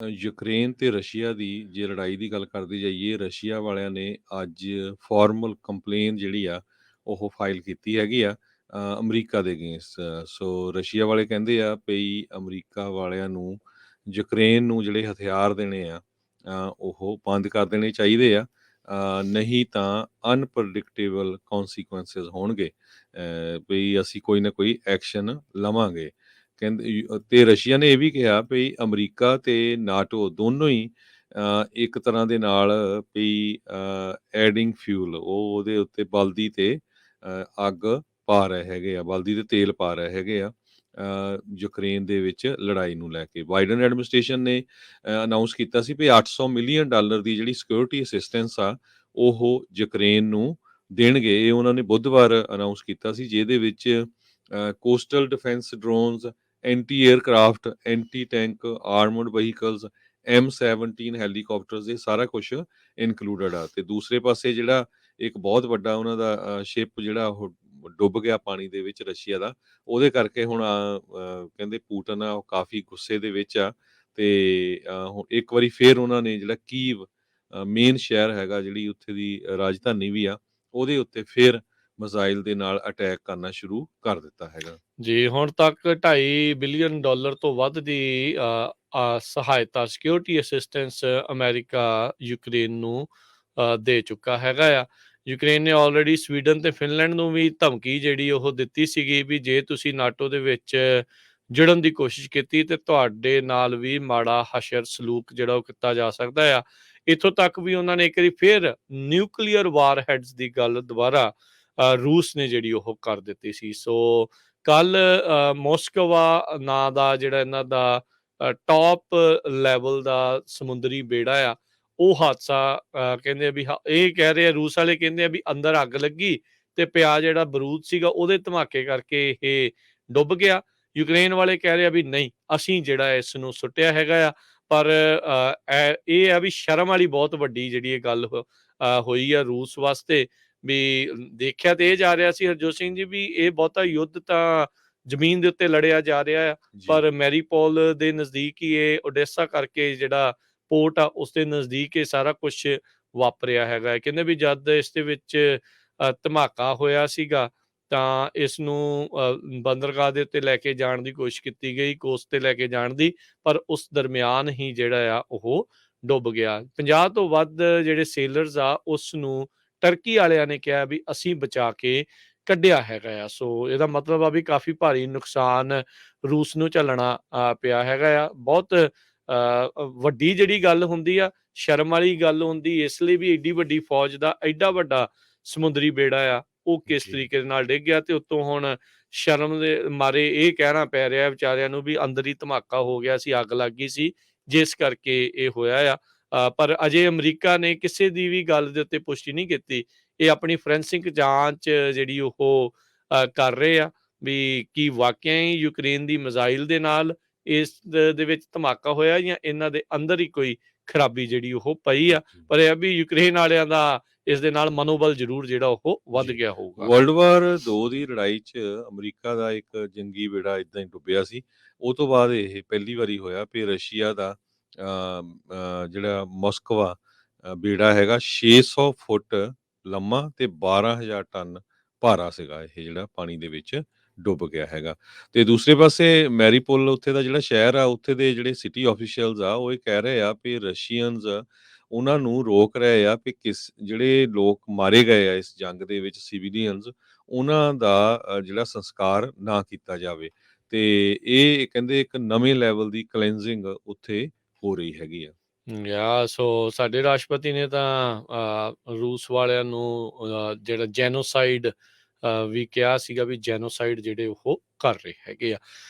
Ukraine ਤੇ Russia ਦੀ ਜੇ ਲੜਾਈ ਦੀ ਗੱਲ ਕਰਦੇ ਜਾਈਏ, ਰਸ਼ੀਆ ਵਾਲਿਆਂ ਨੇ ਅੱਜ ਫਾਰਮਲ ਕੰਪਲੇਨ ਜਿਹੜੀ ਆ, ਉਹ ਫਾਈਲ ਕੀਤੀ ਹੈਗੀ ਆ ਅਮਰੀਕਾ ਦੇ ਅਗੇਂਸਟ। ਸੋ ਰਸ਼ੀਆ ਵਾਲੇ ਕਹਿੰਦੇ ਆ ਵੀ ਅਮਰੀਕਾ ਵਾਲਿਆਂ ਨੂੰ ਯੂਕਰੇਨ ਨੂੰ ਜਿਹੜੇ ਹਥਿਆਰ ਦੇਣੇ ਆ, ਉਹ ਬੰਦ ਕਰ ਦੇਣੇ ਚਾਹੀਦੇ ਆ। ਨਹੀਂ ਤਾਂ ਅਨਪ੍ਰੈਡਿਕਟੇਬਲ ਕੌਨਸੀਕੁਐਂਸਿਸ ਹੋਣਗੇ, ਵੀ ਅਸੀਂ ਕੋਈ ਨਾ ਕੋਈ ਐਕਸ਼ਨ ਲਵਾਂਗੇ। ਕਹਿੰਦੇ ਤੇ ਰਸ਼ੀਆ ਨੇ ਇਹ ਵੀ ਕਿਹਾ ਵੀ ਅਮਰੀਕਾ ਤੇ ਨਾਟੋ ਦੋਨੋਂ ਹੀ ਇੱਕ ਤਰ੍ਹਾਂ ਦੇ ਨਾਲ ਵੀ ਐਡਿੰਗ ਫਿਊਲ ਉਹ ਉਹਦੇ ਉੱਤੇ ਬਲਦੀ ਤੇ ਅੱਗ ਪਾ ਰਹੇ ਹੈਗੇ ਆ, ਬਲਦੀ ਤੇ ਤੇਲ ਪਾ ਰਹੇ ਹੈਗੇ ਆ ਯੂਕਰੇਨ ਦੇ ਵਿੱਚ ਲੜਾਈ ਨੂੰ ਲੈ ਕੇ। ਬਾਈਡਨ ਐਡਮਿਨਿਸਟ੍ਰੇਸ਼ਨ ਨੇ ਅਨਾਉਂਸ ਕੀਤਾ ਸੀ ਵੀ $800 ਮਿਲੀਅਨ ਦੀ ਜਿਹੜੀ ਸਿਕਿਉਰਿਟੀ ਅਸਿਸਟੈਂਸ ਆ, ਉਹ ਯੂਕਰੇਨ ਨੂੰ ਦੇਣਗੇ। ਇਹ ਉਹਨਾਂ ਨੇ ਬੁੱਧਵਾਰ ਅਨਾਉਂਸ ਕੀਤਾ ਸੀ, ਜਿਹਦੇ ਵਿੱਚ coastal defence drones, anti aircraft, anti tank armed vehicles, M17 ਹੈਲੀਕਾਪਟਰਸ, ਇਹ ਸਾਰਾ ਕੁਛ ਇਨਕਲੂਡਡ ਆ। ਤੇ ਦੂਸਰੇ ਪਾਸੇ ਜਿਹੜਾ ਇੱਕ ਬਹੁਤ ਵੱਡਾ ਉਹਨਾਂ ਦਾ ਸ਼ਿਪ ਜਿਹੜਾ ਉਹ ਡੁੱਬ ਗਿਆ ਪਾਣੀ ਦੇ ਵਿੱਚ ਰਸ਼ੀਆ ਦਾ, ਉਹਦੇ ਕਰਕੇ ਹੁਣ ਕਹਿੰਦੇ ਪੂਟਨ ਆ ਉਹ ਕਾਫੀ ਗੁੱਸੇ ਦੇ ਵਿੱਚ ਆ। ਤੇ ਹੁਣ ਇੱਕ ਵਾਰੀ ਫੇਰ ਉਹਨਾਂ ਨੇ ਜਿਹੜਾ ਕੀਵ ਮੇਨ ਸ਼ਹਿਰ ਹੈਗਾ, ਜਿਹੜੀ ਉੱਥੇ ਦੀ ਰਾਜਧਾਨੀ ਵੀ ਆ, ਉਹਦੇ ਉੱਤੇ ਫੇਰ ਮਿਜ਼ਾਈਲ ਦੇ ਨਾਲ ਅਟੈਕ ਕਰਨਾ ਸ਼ੁਰੂ ਕਰ ਦਿੱਤਾ ਹੈਗਾ। ਜੀ, ਹੁਣ ਤੱਕ $2.5 ਬਿਲੀਅਨ ਤੋਂ ਵੱਧ ਦੀ ਸਹਾਇਤਾ, ਸਿਕਿਉਰਿਟੀ ਅਸਿਸਟੈਂਸ ਅਮਰੀਕਾ ਯੂਕਰੇਨ ਨੂੰ ਦੇ ਚੁੱਕਾ ਹੈਗਾ ਆ। ਯੂਕਰੇਨ ਨੇ ਆਲਰੇਡੀ ਸਵੀਡਨ ਤੇ ਫਿਨਲੈਂਡ ਨੂੰ ਵੀ ਧਮਕੀ ਜਿਹੜੀ ਉਹ ਦਿੱਤੀ ਸੀਗੀ ਵੀ ਜੇ ਤੁਸੀਂ ਨਾਟੋ ਦੇ ਵਿੱਚ ਜੁੜਨ ਦੀ ਕੋਸ਼ਿਸ਼ ਕੀਤੀ ਤੇ ਤੁਹਾਡੇ ਨਾਲ ਵੀ ਮਾੜਾ ਹਸ਼ਰ ਸਲੂਕ ਜਿਹੜਾ ਉਹ ਕੀਤਾ ਜਾ ਸਕਦਾ ਆ। ਇੱਥੋਂ ਤੱਕ ਵੀ ਉਹਨਾਂ ਨੇ ਇੱਕ ਵਾਰੀ ਫਿਰ ਨਿਊਕਲੀਅਰ ਵਾਰ ਹੈਡਸ ਦੀ ਗੱਲ ਦੁਬਾਰਾ ਰੂਸ ਨੇ ਜਿਹੜੀ ਉਹ ਕਰ ਦਿੱਤੀ ਸੀ। ਸੋ ਕੱਲ ਮੋਸਕਵਾ ਨਾਂ ਦਾ ਜਿਹੜਾ ਇਹਨਾਂ ਦਾ ਟੌਪ ਲੈਵਲ ਦਾ ਸਮੁੰਦਰੀ ਬੇੜਾ ਆ, ਉਹ ਹਾਦਸਾ ਕਹਿੰਦੇ ਆ ਵੀ ਇਹ ਕਹਿ ਰਹੇ ਆ, ਰੂਸ ਵਾਲੇ ਕਹਿੰਦੇ ਆ ਵੀ ਅੰਦਰ ਅੱਗ ਲੱਗੀ ਤੇ ਪਿਆ ਜਿਹੜਾ ਬਰੂਦ ਸੀਗਾ ਉਹਦੇ ਧਮਾਕੇ ਕਰਕੇ ਇਹ ਡੁੱਬ ਗਿਆ। ਯੂਕਰੇਨ ਵਾਲੇ ਕਹਿ ਰਹੇ ਆ ਵੀ ਨਹੀਂ, ਅਸੀਂ ਜਿਹੜਾ ਇਸ ਨੂੰ ਸੁੱਟਿਆ ਹੈਗਾ ਆ। ਪਰ ਇਹ ਆ ਵੀ ਸ਼ਰਮ ਵਾਲੀ ਬਹੁਤ ਵੱਡੀ ਜਿਹੜੀ ਇਹ ਗੱਲ ਹੋਈ ਆ ਰੂਸ ਵਾਸਤੇ। ਵੀ ਦੇਖਿਆ ਤੇ ਇਹ ਜਾ ਰਿਹਾ ਸੀ ਹਰਜੋਤ ਸਿੰਘ ਜੀ ਵੀ ਇਹ ਬਹੁਤਾ ਯੁੱਧ ਤਾਂ ਜ਼ਮੀਨ ਦੇ ਉੱਤੇ ਲੜਿਆ ਜਾ ਰਿਹਾ ਆ, ਜੀ। ਪਰ ਮੈਰੀਪੋਲ ਦੇ ਨਜ਼ਦੀਕ ਹੀ ਇਹ ਓਡੇਸਾ ਕਰਕੇ ਜਿਹੜਾ ਪੋਰਟ ਆ ਉਸ ਦੇ ਨਜ਼ਦੀਕ ਇਹ ਸਾਰਾ ਕੁਛ ਵਾਪਰਿਆ ਹੈਗਾ ਹੈ। ਕਹਿੰਦੇ ਵੀ ਜਦ ਇਸ ਦੇ ਵਿੱਚ ਧਮਾਕਾ ਹੋਇਆ ਸੀਗਾ ਤਾਂ ਇਸ ਨੂੰ ਬੰਦਰਗਾਹ ਦੇ ਉੱਤੇ ਲੈ ਕੇ ਜਾਣ ਦੀ ਕੋਸ਼ਿਸ਼ ਕੀਤੀ ਗਈ, ਕੋਸਟ ਤੇ ਲੈ ਕੇ ਜਾਣ ਦੀ, ਪਰ ਉਸ ਦਰਮਿਆਨ ਹੀ ਜਿਹੜਾ ਆ ਉਹ ਡੁੱਬ ਗਿਆ। 50 ਤੋਂ ਵੱਧ ਜਿਹੜੇ ਸੇਲਰਸ ਆ ਉਸ ਨੂੰ ਟਰਕੀ ਵਾਲਿਆਂ ਨੇ ਕਿਹਾ ਵੀ ਅਸੀਂ ਬਚਾ ਕੇ ਕੱਢਿਆ ਹੈਗਾ ਆ। ਸੋ ਇਹਦਾ ਮਤਲਬ ਆ ਵੀ ਕਾਫੀ ਭਾਰੀ ਨੁਕਸਾਨ ਰੂਸ ਨੂੰ ਝੱਲਣਾ ਪਿਆ ਹੈਗਾ ਆ। ਬਹੁਤ ਵੱਡੀ ਜਿਹੜੀ ਗੱਲ ਹੁੰਦੀ ਆ, ਸ਼ਰਮ ਵਾਲੀ ਗੱਲ ਹੁੰਦੀ, ਇਸ ਲਈ ਵੀ ਏਡੀ ਵੱਡੀ ਫੌਜ ਦਾ ਐਡਾ ਵੱਡਾ ਸਮੁੰਦਰੀ ਬੇੜਾ ਆ ਉਹ ਕਿਸ ਜੀ। ਤਰੀਕੇ ਦੇ ਨਾਲ ਡਿੱਗ ਗਿਆ। ਤੇ ਉੱਤੋਂ ਹੁਣ ਸ਼ਰਮ ਦੇ ਮਾਰੇ ਇਹ ਕਹਿਣਾ ਪੈ ਰਿਹਾ ਵਿਚਾਰਿਆਂ ਨੂੰ ਵੀ ਅੰਦਰ ਹੀ ਧਮਾਕਾ ਹੋ ਗਿਆ ਸੀ, ਅੱਗ ਲੱਗ ਗਈ ਸੀ, ਜਿਸ ਕਰਕੇ ਇਹ ਹੋਇਆ ਆ। ਪਰ ਅਜੇ ਅਮਰੀਕਾ ਨੇ ਕਿਸੇ ਦੀ ਵੀ ਗੱਲ ਦੇ ਉੱਤੇ ਪੁਸ਼ਟੀ ਨਹੀਂ ਕੀਤੀ। ਇਹ ਆਪਣੀ ਫੋਰੈਂਸਿਕ ਜਾਂਚ ਜਿਹੜੀ ਉਹ ਕਰ ਰਹੇ ਆ ਵੀ ਕੀ ਵਾਕਿਆ ਹੀ ਯੂਕਰੇਨ ਦੀ ਮਿਜ਼ਾਈਲ ਦੇ ਨਾਲ ਇਸ ਦੇ ਵਿੱਚ ਧਮਾਕਾ ਹੋਇਆ ਜਾਂ ਇਹਨਾਂ ਦੇ ਅੰਦਰ ਹੀ ਕੋਈ ਖਰਾਬੀ ਜਿਹੜੀ ਉਹ ਪਈ ਆ। ਜੀ। ਪਰ ਇਹ ਵੀ ਯੂਕਰੇਨ ਵਾਲਿਆਂ ਦਾ ਇਸ ਦੇ ਨਾਲ ਮਨੋਬਲ ਜ਼ਰੂਰ ਜਿਹੜਾ ਉਹ ਵੱਧ ਜੀ। ਗਿਆ ਹੋਊਗਾ। ਵਰਲਡ ਵਾਰ 2 ਦੀ ਲੜਾਈ 'ਚ ਅਮਰੀਕਾ ਦਾ ਇੱਕ ਜੰਗੀ ਬੇੜਾ ਏਦਾਂ ਹੀ ਡੁੱਬਿਆ ਸੀ। ਉਹ ਤੋਂ ਬਾਅਦ ਇਹ ਪਹਿਲੀ ਵਾਰੀ ਹੋਇਆ ਵੀ ਰਸ਼ੀਆ ਦਾ ਜਿਹੜਾ ਮੋਸਕਵਾ ਬੇੜਾ ਹੈਗਾ, 600 ਫੁੱਟ ਲੰਮਾ ਤੇ 12,000 ਟਨ ਭਾਰਾ ਸੀਗਾ, ਇਹ ਜਿਹੜਾ ਪਾਣੀ ਦੇ ਵਿੱਚ ਡੁੱਬ ਗਿਆ ਹੈਗਾ। ਤੇ ਦੂਸਰੇ ਪਾਸੇ ਮੈਰੀਪੋਲ ਉੱਥੇ ਦਾ ਜਿਹੜਾ ਸ਼ਹਿਰ ਆ, ਉੱਥੇ ਦੇ ਜਿਹੜੇ ਸਿਟੀ ਆਫੀਸ਼ੀਅਲਸ ਆ, ਉਹ ਇਹ ਕਹਿ ਰਹੇ ਆ ਵੀ ਰਸ਼ੀਅਨਸ ਉਹਨਾਂ ਨੂੰ ਰੋਕ ਰਹੇ ਆ ਵੀ ਜਿਹੜੇ ਲੋਕ ਮਾਰੇ ਗਏ ਆ ਇਸ ਜੰਗ ਦੇ ਵਿੱਚ, ਸਿਵਿਲੀਅਨਸ, ਉਹਨਾਂ ਦਾ ਜਿਹੜਾ ਸੰਸਕਾਰ ਨਾ ਕੀਤਾ ਜਾਵੇ। ਤੇ ਇਹ ਕਹਿੰਦੇ ਇੱਕ ਨਵੇਂ ਲੈਵਲ ਦੀ ਕਲੈਂਜ਼ਿੰਗ ਉੱਥੇ ਹੋ ਰਹੀ ਹੈਗੀ ਆ। ਸੋ ਸਾਡੇ ਰਾਸ਼ਟਰਪਤੀ ਨੇ ਤਾਂ ਰੂਸ ਵਾਲਿਆਂ ਨੂੰ ਜਿਹੜਾ ਜੈਨੋਸਾਈਡ ਵੀ ਕਿਹਾ ਸੀਗਾ ਵੀ ਜੈਨੋਸਾਈਡ ਜਿਹੜੇ ਉਹ ਕਰ ਰਹੇ ਹੈਗੇ ਆ।